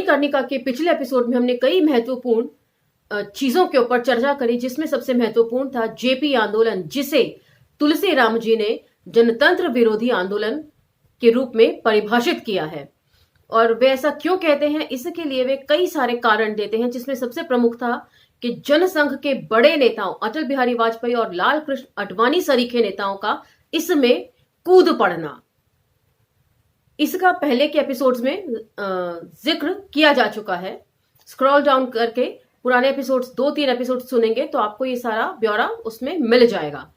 मणिकर्णिका के पिछले एपिसोड में हमने कई महत्वपूर्ण चीजों के ऊपर चर्चा करी, जिसमें सबसे महत्वपूर्ण था जेपी आंदोलन, जिसे तुलसी राम जी ने जनतंत्र विरोधी आंदोलन के रूप में परिभाषित किया है। और वे ऐसा क्यों कहते हैं, इसके लिए वे कई सारे कारण देते हैं, जिसमें सबसे प्रमुख था कि जनसंघ के बड़े नेताओं अटल बिहारी वाजपेयी और लाल कृष्ण आडवाणी सरीखे नेताओं का इसमें कूद पड़ना। इसका पहले के एपिसोड्स में जिक्र किया जा चुका है। स्क्रॉल डाउन करके पुराने एपिसोड्स 2-3 एपिसोड सुनेंगे तो आपको ये सारा ब्यौरा उसमें मिल जाएगा।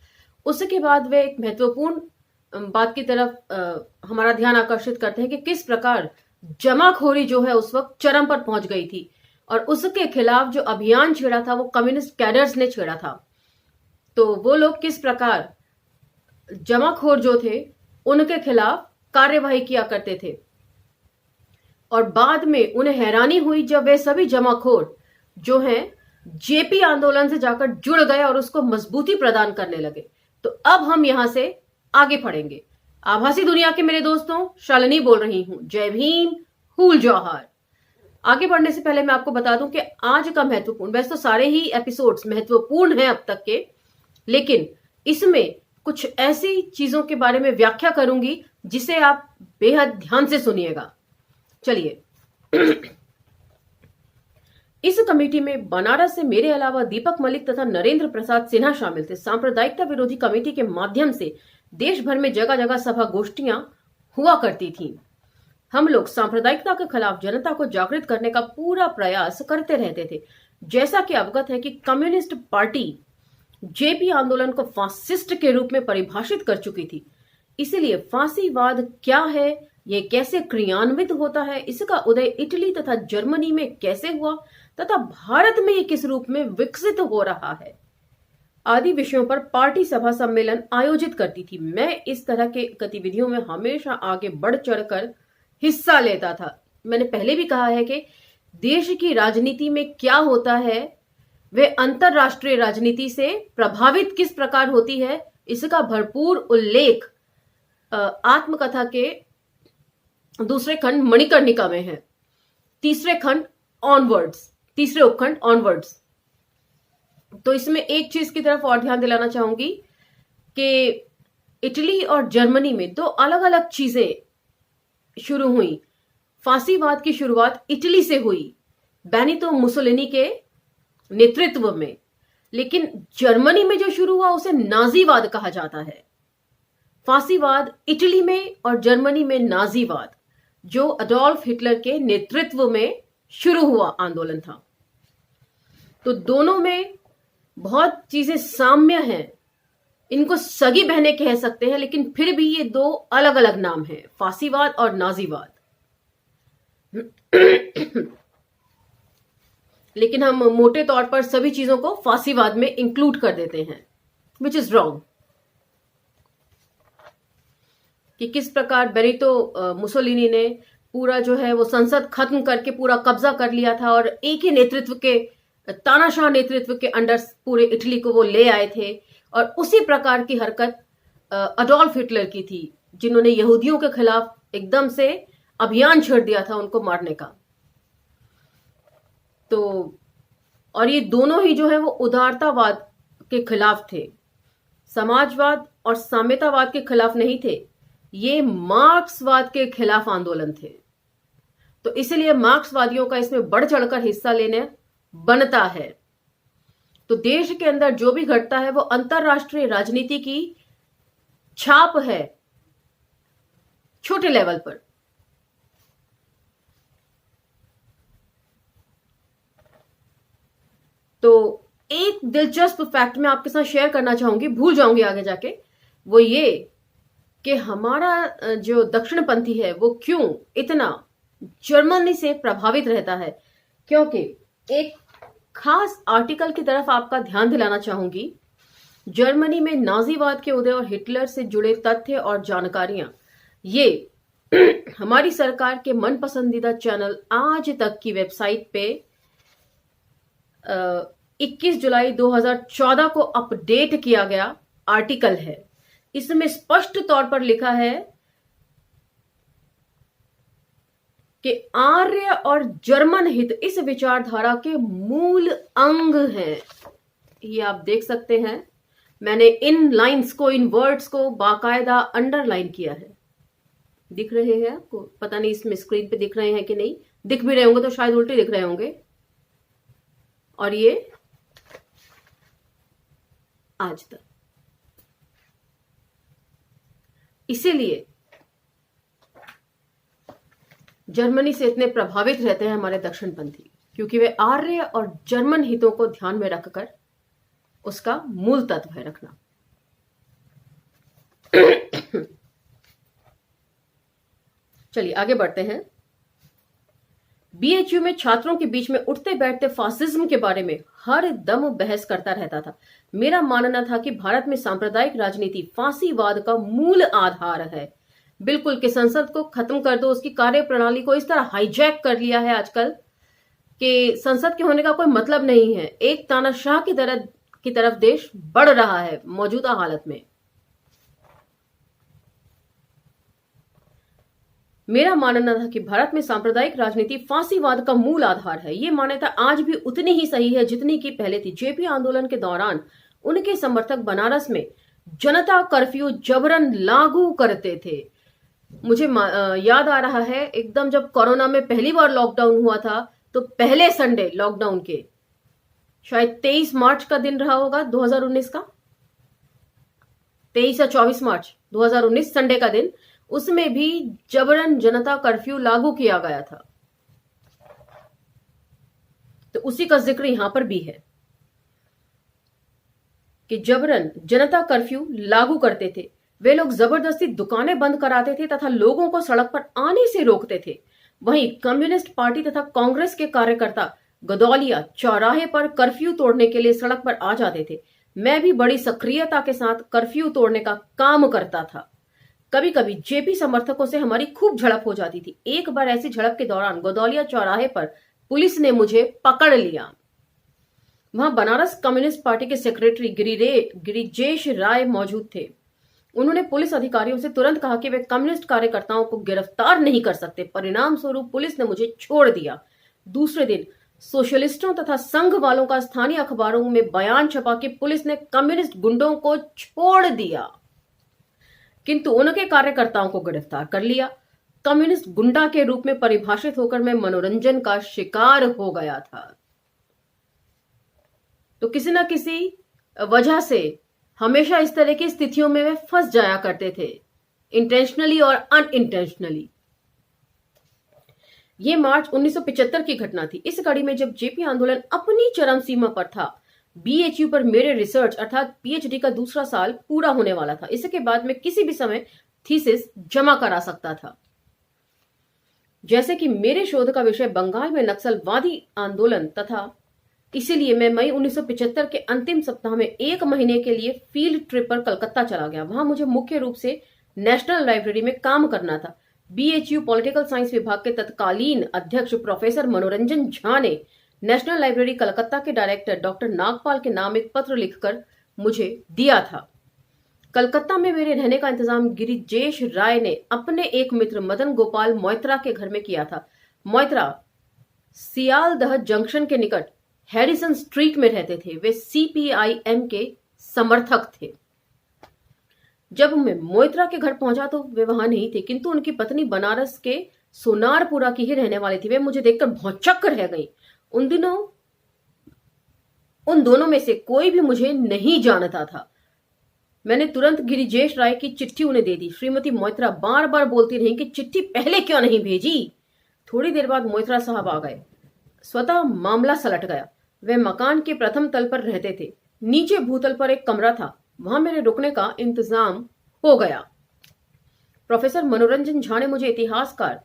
उसके बाद वे एक महत्वपूर्ण बात की तरफ हमारा ध्यान आकर्षित करते हैं कि किस प्रकार जमाखोरी जो है उस वक्त चरम पर पहुंच गई थी और उसके खिलाफ जो अभियान छेड़ा था वो कम्युनिस्ट कैडर्स ने छेड़ा था। तो वो लोग किस प्रकार जमाखोर जो थे उनके खिलाफ कार्यवाही किया करते थे और बाद में उन्हें हैरानी हुई जब वे सभी जमाखोर जो हैं जेपी आंदोलन से जाकर जुड़ गए और उसको मजबूती प्रदान करने लगे। तो अब हम यहां से आगे पढ़ेंगे। आभासी दुनिया के मेरे दोस्तों, शालिनी बोल रही हूं। जय भीम, हुल जौहर। आगे बढ़ने से पहले मैं आपको बता दूं कि आज का महत्वपूर्ण, वैसे तो सारे ही एपिसोड्स महत्वपूर्ण हैं अब तक के, लेकिन इसमें कुछ ऐसी चीजों के बारे में व्याख्या करूंगी जिसे आप बेहद ध्यान से सुनिएगा। चलिए, इस कमेटी में बनारस से मेरे अलावा दीपक मलिक तथा नरेंद्र प्रसाद सिन्हा शामिल थे। सांप्रदायिकता विरोधी कमेटी के माध्यम से देश भर में जगह जगह सभा गोष्ठियां हुआ करती थीं। हम लोग सांप्रदायिकता के खिलाफ जनता को जागृत करने का पूरा प्रयास करते रहते थे। जैसा कि अवगत है कि कम्युनिस्ट पार्टी जेपी आंदोलन को फासिस्ट के रूप में परिभाषित कर चुकी थी। इसलिए फांसीवाद क्या है, यह कैसे क्रियान्वित होता है, इसका उदय इटली तथा जर्मनी में कैसे हुआ तथा भारत में यह किस रूप में विकसित हो रहा है आदि विषयों पर पार्टी सभा सम्मेलन आयोजित करती थी। मैं इस तरह के गतिविधियों में हमेशा आगे बढ़ चढ़कर हिस्सा लेता था। मैंने पहले भी कहा है कि देश की राजनीति में क्या होता है, वे अंतरराष्ट्रीय राजनीति से प्रभावित किस प्रकार होती है, इसका भरपूर उल्लेख आत्मकथा के दूसरे खंड मणिकर्णिका में है। तीसरे उपखंड ऑनवर्ड्स। तो इसमें एक चीज की तरफ और ध्यान दिलाना चाहूंगी कि इटली और जर्मनी में दो अलग अलग चीजें शुरू हुई। फांसीवाद की शुरुआत इटली से हुई, बेनितो मुसोलिनी के नेतृत्व में, लेकिन जर्मनी में जो शुरू हुआ उसे नाजीवाद कहा जाता है। फांसीवाद इटली में और जर्मनी में नाजीवाद, जो अडोल्फ हिटलर के नेतृत्व में शुरू हुआ आंदोलन था। तो दोनों में बहुत चीजें साम्य हैं, इनको सगी बहनें कह सकते हैं, लेकिन फिर भी ये दो अलग अलग नाम हैं, फांसीवाद और नाजीवाद। लेकिन हम मोटे तौर पर सभी चीजों को फांसीवाद में इंक्लूड कर देते हैं, विच इज रॉन्ग। कि किस प्रकार बेनितो मुसोलिनी ने पूरा जो है वो संसद खत्म करके पूरा कब्जा कर लिया था और एक ही नेतृत्व के, तानाशाह नेतृत्व के अंडर पूरे इटली को वो ले आए थे। और उसी प्रकार की हरकत अडोल्फ हिटलर की थी, जिन्होंने यहूदियों के खिलाफ एकदम से अभियान छेड़ दिया था उनको मारने का। तो और ये दोनों ही जो है वो उदारतावाद के खिलाफ थे, समाजवाद और साम्यतावाद के खिलाफ नहीं थे, ये मार्क्सवाद के खिलाफ आंदोलन थे। तो इसलिए मार्क्सवादियों का इसमें बढ़ चढ़कर हिस्सा लेने बनता है। तो देश के अंदर जो भी घटता है वो अंतरराष्ट्रीय राजनीति की छाप है, छोटे लेवल पर। तो एक दिलचस्प फैक्ट मैं आपके साथ शेयर करना चाहूंगी, भूल जाऊंगी आगे जाके, वो ये कि हमारा जो दक्षिणपंथी है वो क्यों इतना जर्मनी से प्रभावित रहता है। क्योंकि एक खास आर्टिकल की तरफ आपका ध्यान दिलाना चाहूंगी। जर्मनी में नाजीवाद के उदय और हिटलर से जुड़े तथ्य और जानकारियां, ये हमारी सरकार के मन पसंदीदा चैनल आज तक की वेबसाइट पे 21 जुलाई 2014 को अपडेट किया गया आर्टिकल है। इसमें स्पष्ट तौर पर लिखा है कि आर्य और जर्मन हित इस विचारधारा के मूल अंग हैं। ये आप देख सकते हैं, मैंने इन लाइंस को, इन वर्ड्स को बाकायदा अंडरलाइन किया है। दिख रहे हैं आपको? पता नहीं इसमें स्क्रीन पे दिख रहे हैं कि नहीं। दिख भी रहे होंगे तो शायद उल्टे दिख रहे होंगे। और ये आज तक, इसीलिए जर्मनी से इतने प्रभावित रहते हैं हमारे दक्षिणपंथी, क्योंकि वे आर्य और जर्मन हितों को ध्यान में रखकर उसका मूल तत्व है रखना। चलिए आगे बढ़ते हैं। बीएचयू में छात्रों के बीच में उठते बैठते फासिज्म के बारे में हर दम बहस करता रहता था। मेरा मानना था कि भारत में सांप्रदायिक राजनीति फांसीवाद का मूल आधार है। बिल्कुल कि संसद को खत्म कर दो, उसकी कार्य प्रणाली को इस तरह हाईजैक कर लिया है आजकल कि संसद के होने का कोई मतलब नहीं है। एक तानाशाह की तरफ देश बढ़ रहा है मौजूदा हालत में। मेरा मानना था कि भारत में सांप्रदायिक राजनीति फांसीवाद का मूल आधार है। ये मान्यता आज भी उतनी ही सही है जितनी की पहले थी। जेपी आंदोलन के दौरान उनके समर्थक बनारस में जनता कर्फ्यू जबरन लागू करते थे। मुझे याद आ रहा है एकदम, जब कोरोना में पहली बार लॉकडाउन हुआ था तो पहले संडे लॉकडाउन के, शायद 23 मार्च का दिन रहा होगा 2019 का, 23 या 24 मार्च 2019 संडे का दिन, उसमें भी जबरन जनता कर्फ्यू लागू किया गया था। तो उसी का जिक्र यहां पर भी है कि जबरन जनता कर्फ्यू लागू करते थे। वे लोग जबरदस्ती दुकानें बंद कराते थे तथा लोगों को सड़क पर आने से रोकते थे। वहीं कम्युनिस्ट पार्टी तथा कांग्रेस के कार्यकर्ता गदौलिया चौराहे पर कर्फ्यू तोड़ने के लिए सड़क पर आ जाते थे। मैं भी बड़ी सक्रियता के साथ कर्फ्यू तोड़ने का काम करता था। कभी कभी जेपी समर्थकों से हमारी खूब झड़प हो जाती थी। एक बार ऐसी झड़प के दौरान गदौलिया चौराहे पर पुलिस ने मुझे पकड़ लिया। वहां बनारस कम्युनिस्ट पार्टी के सेक्रेटरी गिरिजेश राय मौजूद थे। उन्होंने पुलिस अधिकारियों से तुरंत कहा कि वे कम्युनिस्ट कार्यकर्ताओं को गिरफ्तार नहीं कर सकते। परिणाम स्वरूप पुलिस ने मुझे छोड़ दिया। दूसरे दिन सोशलिस्टों तथा संघ वालों का स्थानीय अखबारों में बयान छपा कि पुलिस ने कम्युनिस्ट गुंडों को छोड़ दिया, किंतु उनके कार्यकर्ताओं को गिरफ्तार कर लिया। कम्युनिस्ट गुंडा के रूप में परिभाषित होकर मैं मनोरंजन का शिकार हो गया था। तो किसी न किसी वजह से हमेशा इस तरह की स्थितियों में वे फंस जाया करते थे, इंटेंशनली और अनइंटेंशनली। यह मार्च 1975 की घटना थी। इस कड़ी में जब जेपी आंदोलन अपनी चरम सीमा पर था, बीएचयू पर मेरे रिसर्च अर्थात पीएचडी का दूसरा साल पूरा होने वाला था। इसके बाद मैं किसी भी समय थीसिस जमा करा सकता था। जैसे कि मेरे शोध का विषय बंगाल में नक्सलवादी आंदोलन तथा, इसीलिए मैं मई 1975 के अंतिम सप्ताह में 1 महीने के लिए फील्ड ट्रिप पर कलकत्ता चला गया। वहां मुझे मुख्य रूप से नेशनल लाइब्रेरी में काम करना था। बीएचयू पॉलिटिकल साइंस विभाग के तत्कालीन अध्यक्ष प्रोफेसर मनोरंजन झा ने नेशनल लाइब्रेरी कलकत्ता के डायरेक्टर डॉक्टर नागपाल के नाम एक पत्र लिखकर मुझे दिया था। कलकत्ता में मेरे रहने का इंतजाम गिरिजेश राय ने अपने एक मित्र मदन गोपाल मोइत्रा के घर में किया था। मोइत्रा सियालदह जंक्शन के निकट हैरिसन स्ट्रीट में रहते थे। वे सीपीआईएम के समर्थक थे। जब मैं मोइत्रा के घर पहुंचा तो वे वहां नहीं थे, किंतु उनकी पत्नी बनारस के सोनारपुरा की ही रहने वाली थी। वे मुझे देखकर भौंचक्क रह गई। उन दिनों उन दोनों में से कोई भी मुझे नहीं जानता था। मैंने तुरंत गिरिजेश राय की चिट्ठी उन्हें दे दी। श्रीमती मोइत्रा बार बार बोलती रही कि चिट्ठी पहले क्यों नहीं भेजी। थोड़ी देर बाद मोइत्रा साहब आ गए। स्वतः मामला सलट गया। वे मकान के प्रथम तल पर रहते थे। नीचे भूतल पर एक कमरा था, वहां मेरे रुकने का इंतजाम हो गया। प्रोफेसर मनोरंजन झा ने मुझे इतिहासकार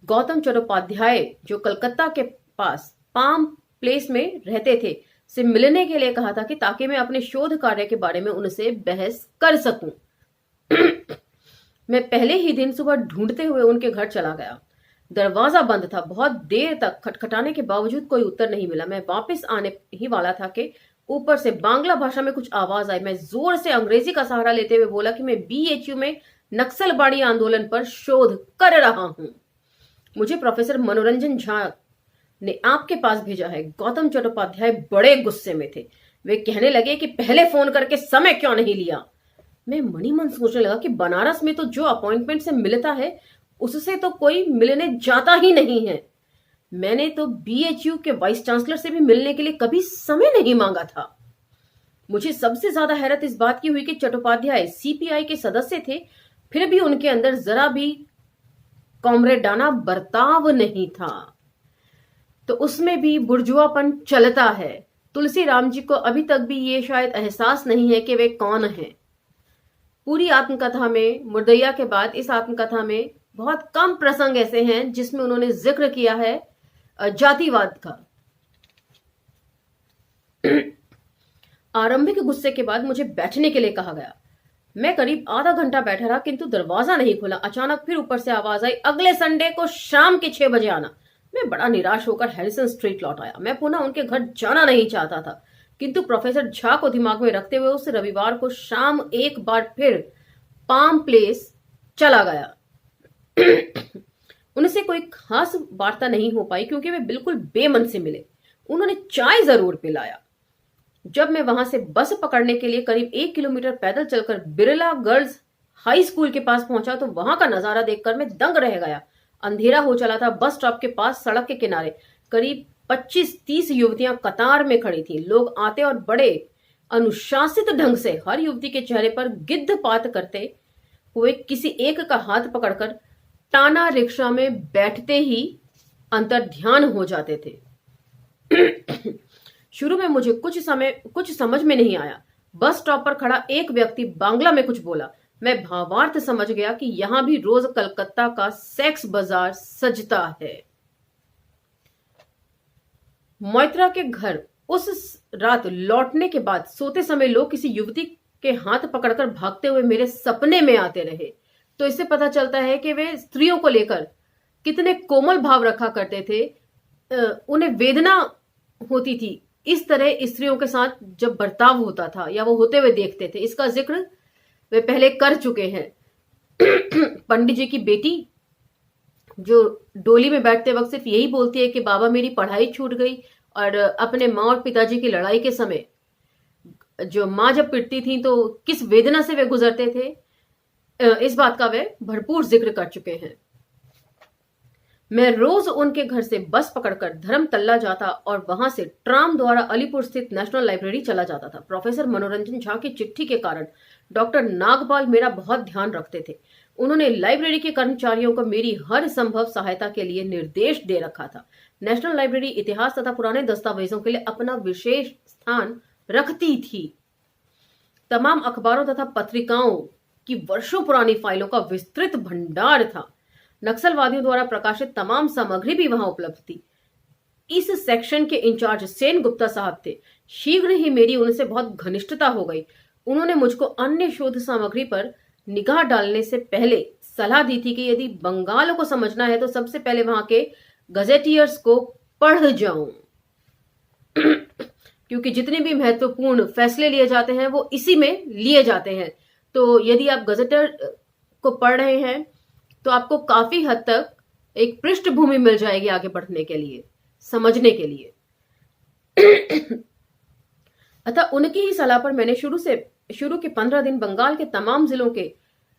गौतम चट्टोपाध्याय, जो कलकत्ता के पास पाम प्लेस में रहते थे, से मिलने के लिए कहा था कि ताकि मैं अपने शोध कार्य के बारे में उनसे बहस कर सकूं। मैं पहले ही दिन सुबह ढूंढते हुए उनके घर चला गया। दरवाजा बंद था। बहुत देर तक खटखटाने के बावजूद कोई उत्तर नहीं मिला। मैं वापस आने ही वाला था कि ऊपर से बांग्ला भाषा में कुछ आवाज आई। मैं जोर से अंग्रेजी का सहारा लेते हुए बोला कि मैं बीएचयू में नक्सलवादी आंदोलन पर शोध कर रहा हूं। मुझे प्रोफेसर मनोरंजन झा ने आपके पास भेजा है। गौतम चट्टोपाध्याय बड़े गुस्से में थे। वे कहने लगे कि पहले फोन करके समय क्यों नहीं लिया। मैं मनी मन सोचने लगा कि बनारस में तो जो अपॉइंटमेंट से मिलता है उससे तो कोई मिलने जाता ही नहीं है। मैंने तो बीएचयू के वाइस चांसलर से भी मिलने के लिए कभी समय नहीं मांगा था। मुझे सबसे ज्यादा हैरत इस बात की हुई कि चट्टोपाध्याय सीपीआई के सदस्य थे, फिर भी उनके अंदर जरा भी कॉमरेडाना बर्ताव नहीं था। तो उसमें भी बुर्जुआपन चलता है। तुलसी राम जी को अभी तक भी ये शायद एहसास नहीं है कि वे कौन हैं। पूरी आत्मकथा में, मुर्दैया के बाद इस आत्मकथा में बहुत कम प्रसंग ऐसे हैं जिसमें उन्होंने जिक्र किया है जातिवाद का। आरंभिक गुस्से के बाद मुझे बैठने के लिए कहा गया। मैं करीब आधा घंटा बैठा रहा, किंतु दरवाजा नहीं खुला। अचानक फिर ऊपर से आवाज आई, अगले संडे को शाम के 6 बजे आना। मैं बड़ा निराश होकर हैरिसन स्ट्रीट लौट आया। मैं पुनः उनके घर जाना नहीं चाहता था, किंतु प्रोफेसर झा को दिमाग में रखते हुए उस रविवार को शाम एक बार फिर पाम प्लेस चला गया। उनसे कोई खास वार्ता नहीं हो पाई क्योंकि वे बिल्कुल बेमन से मिले। उन्होंने चाय जरूर पिलाया। जब मैं वहां से बस पकड़ने के लिए करीब 1 किलोमीटर पैदल चलकर बिरला गर्ल्स हाई स्कूल के पास पहुंचा तो वहां का नजारा देखकर मैं दंग रह गया। अंधेरा हो चला था। बस स्टॉप के पास सड़क के किनारे करीब 25-30 युवतियां कतार में खड़ी थी। लोग आते और बड़े अनुशासित ढंग से हर युवती के चेहरे पर गिद्धपात करते हुए किसी एक का हाथ पकड़कर टाना रिक्शा में बैठते ही अंतर्ध्यान हो जाते थे। शुरू में मुझे कुछ समझ में नहीं आया। बस स्टॉप पर खड़ा एक व्यक्ति बांग्ला में कुछ बोला। मैं भावार्थ समझ गया कि यहां भी रोज कलकत्ता का सेक्स बाजार सजता है। मोइत्रा के घर उस रात लौटने के बाद सोते समय लोग किसी युवती के हाथ पकड़कर भागते हुए मेरे सपने में आते रहे। तो इससे पता चलता है कि वे स्त्रियों को लेकर कितने कोमल भाव रखा करते थे। उन्हें वेदना होती थी इस तरह स्त्रियों के साथ जब बर्ताव होता था या वो होते हुए देखते थे। इसका जिक्र वे पहले कर चुके हैं। पंडित जी की बेटी जो डोली में बैठते वक्त सिर्फ यही बोलती है कि बाबा मेरी पढ़ाई छूट गई, और अपने माँ और पिताजी की लड़ाई के समय जो माँ जब पिटती थी तो किस वेदना से वे गुजरते थे, इस बात का वे भरपूर जिक्र कर चुके हैं। मैं रोज उनके घर से बस पकड़कर धर्मतल्ला जाता और वहां से ट्राम द्वारा अलीपुर स्थित नेशनल लाइब्रेरी चला जाता था। प्रोफेसर मनोरंजन झा की चिट्ठी के कारण डॉक्टर नागपाल मेरा बहुत ध्यान रखते थे। उन्होंने लाइब्रेरी के कर्मचारियों को मेरी हर संभव सहायता के लिए निर्देश दे रखा था। नेशनल लाइब्रेरी इतिहास तथा पुराने दस्तावेजों के लिए अपना विशेष स्थान रखती थी। तमाम अखबारों तथा पत्रिकाओं की वर्षों पुरानी फाइलों का विस्तृत भंडार था। नक्सलवादियों द्वारा प्रकाशित तमाम सामग्री भी वहां उपलब्ध थी। इस सेक्शन के इंचार्ज सेन गुप्ता साहब थे। शीघ्र ही मेरी उनसे बहुत घनिष्ठता हो गई। उन्होंने मुझको अन्य शोध सामग्री पर निगाह डालने से पहले सलाह दी थी कि यदि बंगाल को समझना है तो सबसे पहले वहां के गजेटियर्स को पढ़ जाऊं, क्योंकि जितने भी महत्वपूर्ण फैसले लिए जाते हैं वो इसी में लिए जाते हैं। तो यदि आप गजेटर को पढ़ रहे हैं तो आपको काफी हद तक एक पृष्ठभूमि मिल जाएगी आगे बढ़ने के लिए, समझने के लिए। अतः उनकी ही सलाह पर मैंने शुरू के 15 दिन बंगाल के तमाम जिलों के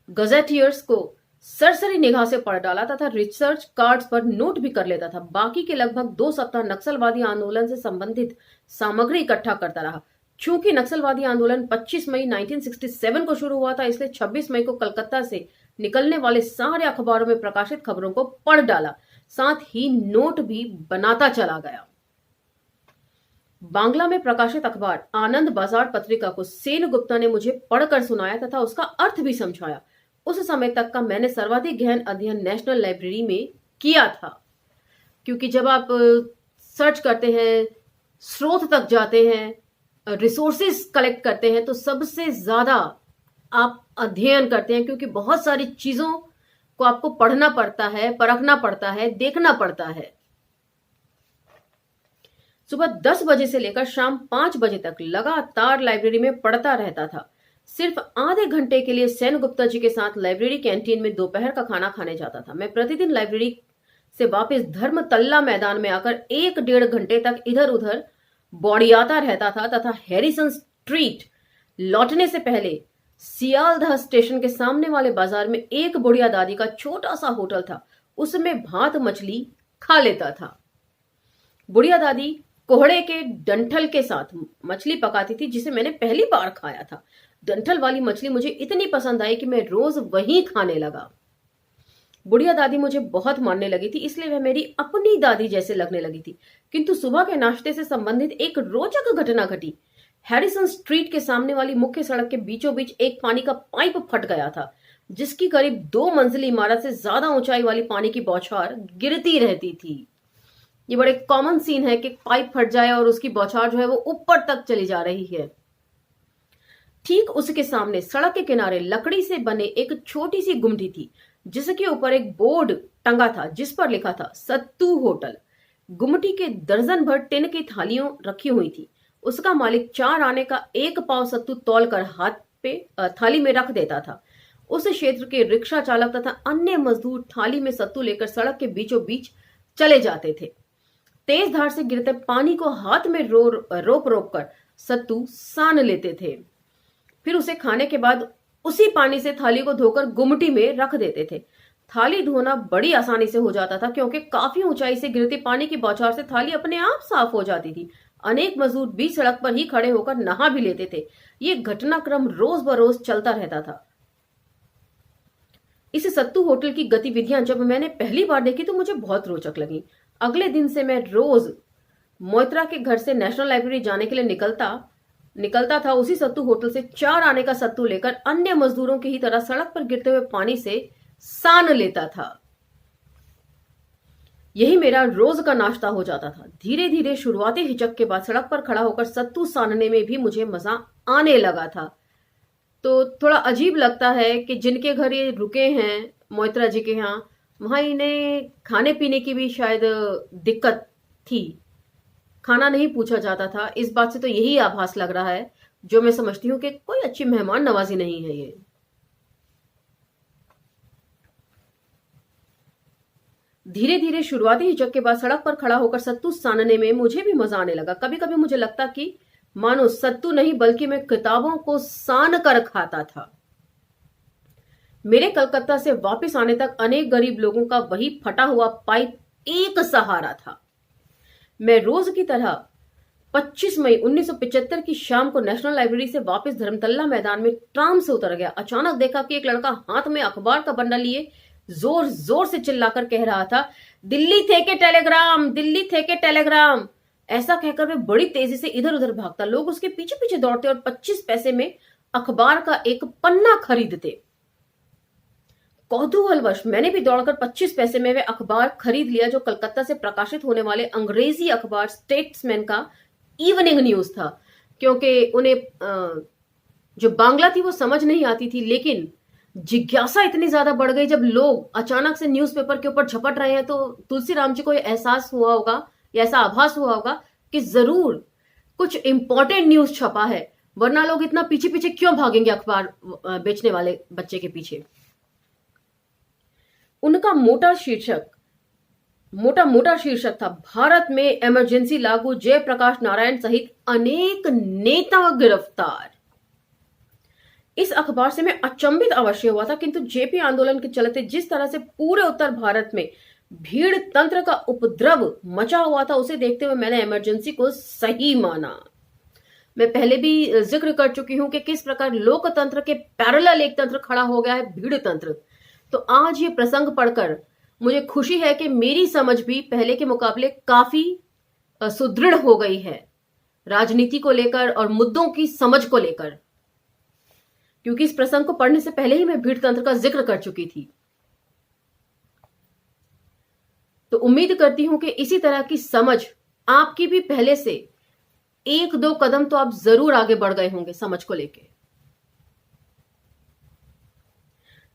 गजेटियर्स को सरसरी निगाह से पढ़ डाला तथा रिसर्च कार्ड्स पर नोट भी कर लेता था। बाकी के लगभग 2 सप्ताह नक्सलवादी आंदोलन से संबंधित सामग्री इकट्ठा करता रहा। चूंकि नक्सलवादी आंदोलन 25 मई 1967 को शुरू हुआ था, इसलिए 26 मई को कलकत्ता से निकलने वाले सारे अखबारों में प्रकाशित खबरों को पढ़ डाला, साथ ही नोट भी बनाता चला गया। बांग्ला में प्रकाशित अखबार आनंद बाजार पत्रिका को सेन गुप्ता ने मुझे पढ़कर सुनाया तथा उसका अर्थ भी समझाया। उस समय तक का मैंने सर्वाधिक गहन अध्ययन नेशनल लाइब्रेरी में किया था, क्योंकि जब आप सर्च करते हैं, स्रोत तक जाते हैं, रिसोर्सेज कलेक्ट करते हैं, तो सबसे ज्यादा आप अध्ययन करते हैं, क्योंकि बहुत सारी चीजों को आपको पढ़ना पड़ता है, परखना पड़ता है, देखना पड़ता है। सुबह 10 बजे से लेकर शाम 5 बजे तक लगातार लाइब्रेरी में पढ़ता रहता था। सिर्फ आधे घंटे के लिए सेन गुप्ता जी के साथ लाइब्रेरी कैंटीन में दोपहर का खाना खाने जाता था। मैं प्रतिदिन लाइब्रेरी से वापस धर्मतल्ला मैदान में आकर 1-1.5 घंटे तक इधर उधर बौड़ियाता रहता था तथा हैरिसन स्ट्रीट लौटने से पहले सियालदह स्टेशन के सामने वाले बाजार में एक बुढ़िया दादी का छोटा सा होटल था, उसमें भात मछली खा लेता था। बुढ़िया दादी कोहड़े के डंठल के साथ मछली पकाती थी, जिसे मैंने पहली बार खाया था। डंठल वाली मछली मुझे इतनी पसंद आई कि मैं रोज वही खाने लगा। बुढ़िया दादी मुझे बहुत मानने लगी थी, इसलिए वह मेरी अपनी दादी जैसे लगने लगी थी। किंतु सुबह के नाश्ते से संबंधित एक रोचक घटना घटी। हैरिसन स्ट्रीट के सामने वाली मुख्य सड़क के बीचों बीच एक पानी का पाइप फट गया था, जिसकी करीब 2 मंजिली इमारत से ज्यादा ऊंचाई वाली पानी की बौछार गिरती रहती थी। ये बड़े कॉमन सीन है कि पाइप फट जाए और उसकी बौछार जो है वो ऊपर तक चली जा रही है। ठीक उसके सामने सड़क के किनारे लकड़ी से बने एक छोटी सी गुमटी थी, जिसके ऊपर एक बोर्ड टंगा था जिस पर लिखा था सत्तू होटल। गुमटी के दर्जन भर टिन की थालियों रखी हुई थी। उसका मालिक 4 आने का 1 पाव सत्तू तौल कर हाथ पे थाली में रख देता था। उस क्षेत्र के रिक्शा चालक तथा अन्य मजदूर थाली में सत्तू लेकर सड़क के बीचों बीच चले जाते थे। तेज धार से गिरते पानी को हाथ में रोक कर सत्तू सान लेते थे। फिर उसे खाने के बाद उसी पानी से थाली को धोकर गुमटी में रख देते थे। थाली धोना बड़ी आसानी से हो जाता था, क्योंकि काफी ऊंचाई से गिरती पानी की बौछार से थाली अपने आप साफ हो जाती थी। अनेक मजदूर बीच सड़क पर ही खड़े होकर नहा भी लेते थे। ये घटनाक्रम रोज बरोज चलता रहता था। इस सत्तू होटल की गतिविधियां जब मैंने पहली बार देखी तो मुझे बहुत रोचक लगी। अगले दिन से मैं रोज मोइत्रा के घर से नेशनल लाइब्रेरी जाने के लिए निकलता था। उसी सत्तू होटल से 4 आने का सत्तू लेकर अन्य मजदूरों की ही तरह सड़क पर गिरते हुए पानी से सान लेता था। यही मेरा रोज का नाश्ता हो जाता था। धीरे धीरे शुरुआती हिचक के बाद सड़क पर खड़ा होकर सत्तू सानने में भी मुझे मजा आने लगा था। तो थोड़ा अजीब लगता है कि जिनके घर ये रुके हैं मोइत्रा जी के यहाँ, वहां इन्हें खाने पीने की भी शायद दिक्कत थी। खाना नहीं पूछा जाता था। इस बात से तो यही आभास लग रहा है, जो मैं समझती हूँ कि कोई अच्छी मेहमान नवाजी नहीं है ये। धीरे धीरे शुरुआती हिचक के बाद सड़क पर खड़ा होकर सत्तू सानने में मुझे भी मजा आने लगा। कभी कभी मुझे लगता कि मानो सत्तू नहीं बल्कि मैं किताबों को सान कर खाता था। मेरे कलकत्ता से वापस आने तक अनेक गरीब लोगों का वही फटा हुआ पाइप एक सहारा था। मैं रोज की तरह 25 मई 1975 की शाम को नेशनल लाइब्रेरी से वापस धर्मतल्ला मैदान में ट्राम से उतर गया। अचानक देखा कि एक लड़का हाथ में अखबार का बंडल लिए जोर जोर से चिल्लाकर कह रहा था, दिल्ली थे के टेलीग्राम, दिल्ली थे के टेलीग्राम। ऐसा कहकर वे बड़ी तेजी से इधर उधर भागता। लोग उसके पीछे पीछे दौड़ते और 25 पैसे में अखबार का एक पन्ना खरीदते। कौतूहलवश मैंने भी दौड़कर 25 पैसे में वे अखबार खरीद लिया, जो कलकत्ता से प्रकाशित होने वाले अंग्रेजी अखबार स्टेट्समैन का इवनिंग न्यूज था। क्योंकि उन्हें जो बांग्ला थी वो समझ नहीं आती थी, लेकिन जिज्ञासा इतनी ज्यादा बढ़ गई। जब लोग अचानक से न्यूज़पेपर के ऊपर झपट रहे हैं तो तुलसीराम जी को एहसास हुआ होगा या ऐसा आभास हुआ होगा कि जरूर कुछ इंपॉर्टेंट न्यूज छपा है, वरना लोग इतना पीछे पीछे क्यों भागेंगे अखबार बेचने वाले बच्चे के पीछे। उनका मोटा शीर्षक था, भारत में इमरजेंसी लागू, जयप्रकाश नारायण सहित अनेक नेता गिरफ्तार। इस अखबार से मैं अचंभित अवश्य हुआ था, किंतु जेपी आंदोलन के चलते जिस तरह से पूरे उत्तर भारत में भीड़ तंत्र का उपद्रव मचा हुआ था, उसे देखते हुए मैंने इमरजेंसी को सही माना। मैं पहले भी जिक्र कर चुकी हूं कि किस प्रकार लोकतंत्र के पैरेलल एक तंत्र खड़ा हो गया है, भीड़ तंत्र। तो आज ये प्रसंग पढ़कर मुझे खुशी है कि मेरी समझ भी पहले के मुकाबले काफी सुदृढ़ हो गई है, राजनीति को लेकर और मुद्दों की समझ को लेकर, क्योंकि इस प्रसंग को पढ़ने से पहले ही मैं भीड़ तंत्र का जिक्र कर चुकी थी। तो उम्मीद करती हूं कि इसी तरह की समझ आपकी भी पहले से 1-2 कदम तो आप जरूर आगे बढ़ गए होंगे समझ को लेके।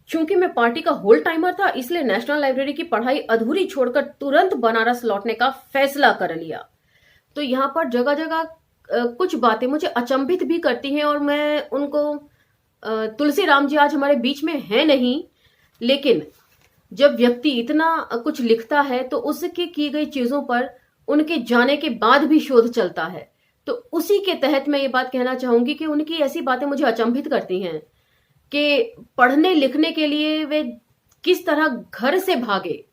चूंकि मैं पार्टी का होल टाइमर था, इसलिए नेशनल लाइब्रेरी की पढ़ाई अधूरी छोड़कर तुरंत बनारस लौटने का फैसला कर लिया। तो यहां पर जगह जगह कुछ बातें मुझे अचंभित भी करती हैं और मैं उनको तुलसीराम जी आज हमारे बीच में है नहीं, लेकिन जब व्यक्ति इतना कुछ लिखता है तो उसके की गई चीजों पर उनके जाने के बाद भी शोध चलता है। तो उसी के तहत मैं ये बात कहना चाहूंगी कि उनकी ऐसी बातें मुझे अचंभित करती हैं कि पढ़ने लिखने के लिए वे किस तरह घर से भागे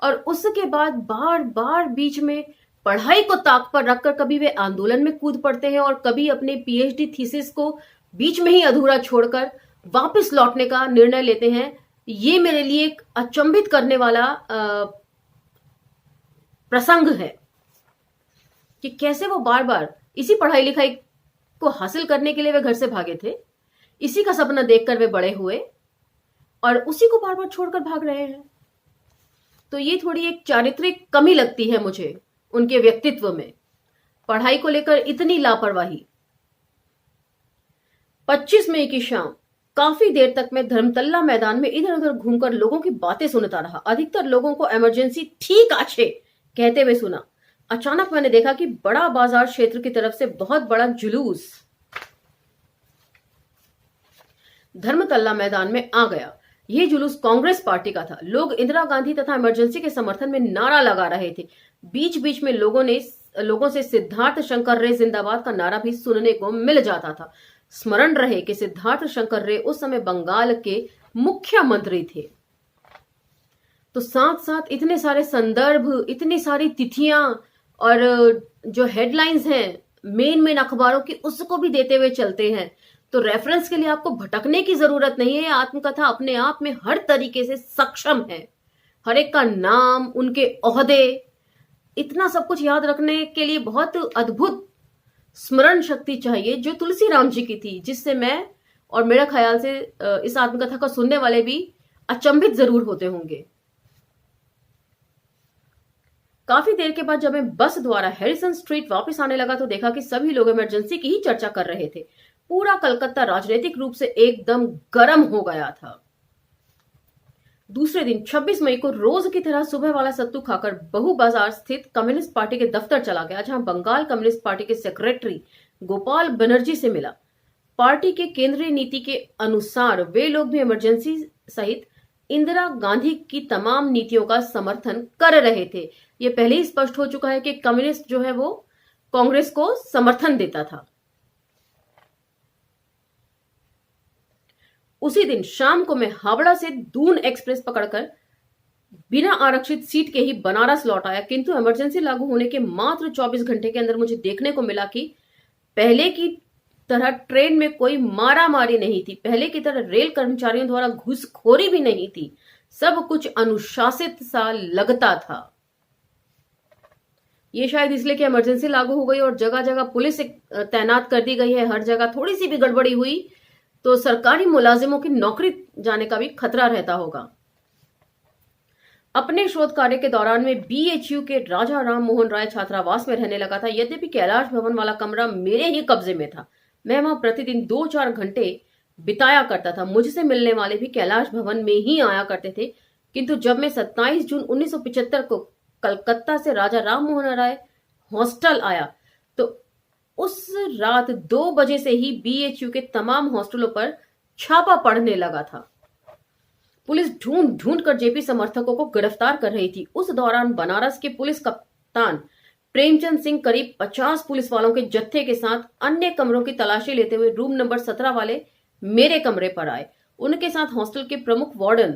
और उसके बाद बार बार बीच में पढ़ाई को ताक पर रखकर कभी वे आंदोलन में कूद पड़ते हैं और कभी अपने पीएचडी थीसिस को बीच में ही अधूरा छोड़कर वापस लौटने का निर्णय लेते हैं। ये मेरे लिए एक अचंभित करने वाला प्रसंग है कि कैसे वो बार बार इसी पढ़ाई लिखाई को हासिल करने के लिए वे घर से भागे थे, इसी का सपना देखकर वे बड़े हुए और उसी को बार बार छोड़कर भाग रहे हैं। तो ये थोड़ी एक चारित्रिक कमी लगती है मुझे उनके व्यक्तित्व में, पढ़ाई को लेकर इतनी लापरवाही। 25 मई की शाम काफी देर तक मैं धर्मतल्ला मैदान में इधर उधर घूमकर लोगों की बातें सुनता रहा। अधिकतर लोगों को इमरजेंसी ठीक आछे कहते हुए सुना। अचानक मैंने देखा कि बड़ा बाजार क्षेत्र की तरफ से बहुत बड़ा जुलूस धर्मतल्ला मैदान में आ गया। यह जुलूस कांग्रेस पार्टी का था। लोग इंदिरा गांधी तथा इमरजेंसी के समर्थन में नारा लगा रहे थे। बीच बीच में लोगों से सिद्धार्थ शंकर रे जिंदाबाद का नारा भी सुनने को मिल जाता था। स्मरण रहे कि सिद्धार्थ शंकर रे उस समय बंगाल के मुख्यमंत्री थे। तो साथ साथ इतने सारे संदर्भ, इतनी सारी तिथियां और जो हेडलाइंस हैं मेन अखबारों की, उसको भी देते हुए चलते हैं। तो रेफरेंस के लिए आपको भटकने की जरूरत नहीं है। आत्मकथा अपने आप में हर तरीके से सक्षम है। हर एक का नाम, उनके ओहदे, इतना सब कुछ याद रखने के लिए बहुत अद्भुत स्मरण शक्ति चाहिए जो तुलसी राम जी की थी, जिससे मैं और मेरा ख्याल से इस आत्मकथा को सुनने वाले भी अचंभित जरूर होते होंगे। काफी देर के बाद जब मैं बस द्वारा हैरिसन स्ट्रीट वापस आने लगा तो देखा कि सभी लोग इमरजेंसी की ही चर्चा कर रहे थे। पूरा कलकत्ता राजनीतिक रूप से एकदम गर्म हो गया था। दूसरे दिन 26 मई को रोज की तरह सुबह वाला सत्तू खाकर बहु बाजार स्थित कम्युनिस्ट पार्टी के दफ्तर चला गया, जहां बंगाल कम्युनिस्ट पार्टी के सेक्रेटरी गोपाल बनर्जी से मिला। पार्टी के केंद्रीय नीति के अनुसार वे लोग भी इमरजेंसी सहित इंदिरा गांधी की तमाम नीतियों का समर्थन कर रहे थे। यह पहले ही स्पष्ट हो चुका है कि कम्युनिस्ट जो है वो कांग्रेस को समर्थन देता था। उसी दिन शाम को मैं हावड़ा से दून एक्सप्रेस पकड़कर बिना आरक्षित सीट के ही बनारस लौट आया, किंतु इमरजेंसी लागू होने के मात्र 24 घंटे के अंदर मुझे देखने को मिला कि पहले की तरह ट्रेन में कोई मारामारी नहीं थी। पहले की तरह रेल कर्मचारियों द्वारा घूसखोरी भी नहीं थी। सब कुछ अनुशासित सा लगता था। ये शायद इसलिए कि इमरजेंसी लागू हो गई और जगह जगह पुलिस तैनात कर दी गई है। हर जगह थोड़ी सी भी गड़बड़ी हुई तो सरकारी मुलाजिमों की नौकरी जाने का भी खतरा रहता होगा। अपने शोध कार्य के दौरान में बीएचयू के राजा राम मोहन राय छात्रावास में रहने लगा था। यद्यपि कैलाश भवन वाला कमरा मेरे ही कब्जे में था, मैं वहां प्रतिदिन 2-4 घंटे बिताया करता था। मुझसे मिलने वाले भी कैलाश भवन में ही आया करते थे। किंतु जब मैं 27 जून 1975 को कलकत्ता से राजा राम मोहन राय हॉस्टल आया तो उस रात 2 बजे से ही बीएचयू के तमाम हॉस्टलों पर छापा पड़ने लगा था। पुलिस ढूंढ ढूंढ कर जेपी समर्थकों को गिरफ्तार कर रही थी। उस दौरान बनारस के पुलिस कप्तान प्रेमचंद सिंह करीब 50 पुलिस वालों के जत्थे के साथ अन्य कमरों की तलाशी लेते हुए रूम नंबर 17 वाले मेरे कमरे पर आए। उनके साथ हॉस्टल के प्रमुख वार्डन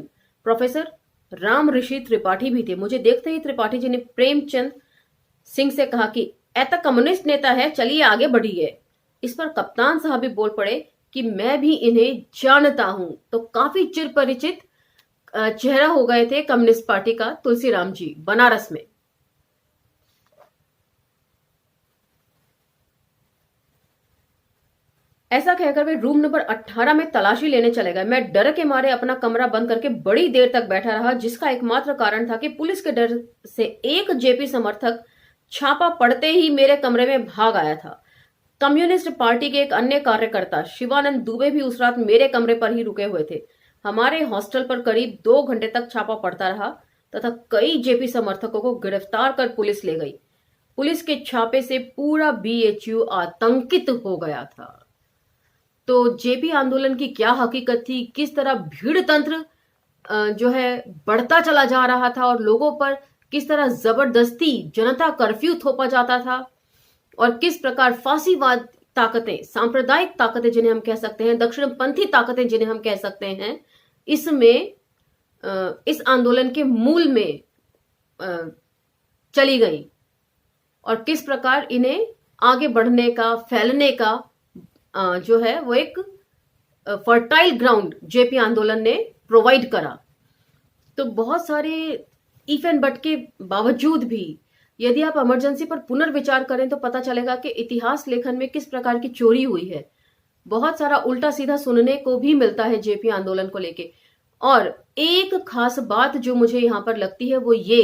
प्रोफेसर राम ऋषि त्रिपाठी भी थे। मुझे देखते ही त्रिपाठी जी ने प्रेमचंद सिंह से कहा कि ऐसा कम्युनिस्ट नेता है, चलिए आगे बढ़िए। इस पर कप्तान साहब भी बोल पड़े कि मैं भी इन्हें जानता हूं। तो काफी चिर परिचित चेहरा हो गए थे कम्युनिस्ट पार्टी का तुलसीराम जी बनारस में। ऐसा कहकर वे रूम नंबर 18 में तलाशी लेने चले गए। मैं डर के मारे अपना कमरा बंद करके बड़ी देर तक बैठा रहा, जिसका एकमात्र कारण था कि पुलिस के डर से एक जेपी समर्थक छापा पड़ते ही मेरे कमरे में भाग आया था। कम्युनिस्ट पार्टी के एक अन्य कार्यकर्ता शिवानंद दुबे भी उस रात मेरे कमरे पर ही रुके हुए थे। हमारे हॉस्टल पर करीब 2 घंटे तक छापा पड़ता रहा तथा कई जेपी समर्थकों को गिरफ्तार कर पुलिस ले गई। पुलिस के छापे से पूरा बीएचयू आतंकित हो गया था। तो जेपी आंदोलन की क्या हकीकत थी, किस तरह भीड़ तंत्र जो है बढ़ता चला जा रहा था और लोगों पर किस तरह जबरदस्ती जनता कर्फ्यू थोपा जाता था और किस प्रकार फांसीवाद ताकतें, सांप्रदायिक ताकतें जिन्हें हम कह सकते हैं, दक्षिणपंथी ताकतें जिन्हें हम कह सकते हैं, इसमें इस आंदोलन के मूल में चली गई और किस प्रकार इन्हें आगे बढ़ने का, फैलने का जो है वो एक फर्टाइल ग्राउंड जेपी आंदोलन ने प्रोवाइड करा। तो बहुत सारे इफ एंड बट के बावजूद भी यदि आप इमरजेंसी पर पुनर्विचार करें तो पता चलेगा कि इतिहास लेखन में किस प्रकार की चोरी हुई है। बहुत सारा उल्टा सीधा सुनने को भी मिलता है जेपी आंदोलन को लेके। और एक खास बात जो मुझे यहां पर लगती है वो ये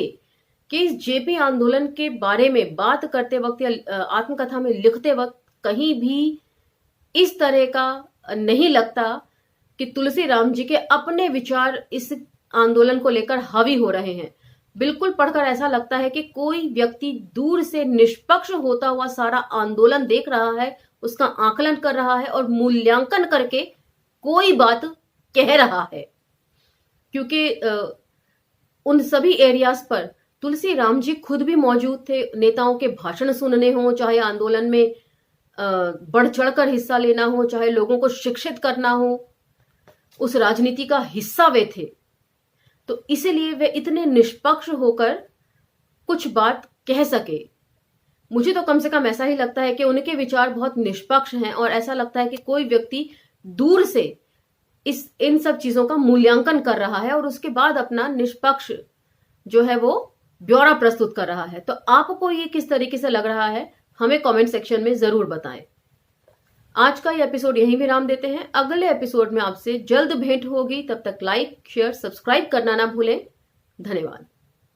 कि इस जेपी आंदोलन के बारे में बात करते वक्त या आत्मकथा में लिखते वक्त कहीं भी इस तरह का नहीं लगता कि तुलसी राम जी के अपने विचार इस आंदोलन को लेकर हावी हो रहे हैं। बिल्कुल पढ़कर ऐसा लगता है कि कोई व्यक्ति दूर से निष्पक्ष होता हुआ सारा आंदोलन देख रहा है, उसका आकलन कर रहा है और मूल्यांकन करके कोई बात कह रहा है। क्योंकि उन सभी एरियाज पर तुलसी राम जी खुद भी मौजूद थे। नेताओं के भाषण सुनने हो, चाहे आंदोलन में बढ़ चढ़कर हिस्सा लेना हो, चाहे लोगों को शिक्षित करना हो, उस राजनीति का हिस्सा वे थे। तो इसीलिए वे इतने निष्पक्ष होकर कुछ बात कह सके। मुझे तो कम से कम ऐसा ही लगता है कि उनके विचार बहुत निष्पक्ष हैं और ऐसा लगता है कि कोई व्यक्ति दूर से इन सब चीजों का मूल्यांकन कर रहा है और उसके बाद अपना निष्पक्ष जो है वो ब्यौरा प्रस्तुत कर रहा है। तो आपको ये किस तरीके से लग रहा है हमें कमेंट सेक्शन में जरूर बताएं। आज का ये एपिसोड यहीं विराम देते हैं। अगले एपिसोड में आपसे जल्द भेंट होगी। तब तक लाइक, शेयर, सब्सक्राइब करना ना भूलें। धन्यवाद।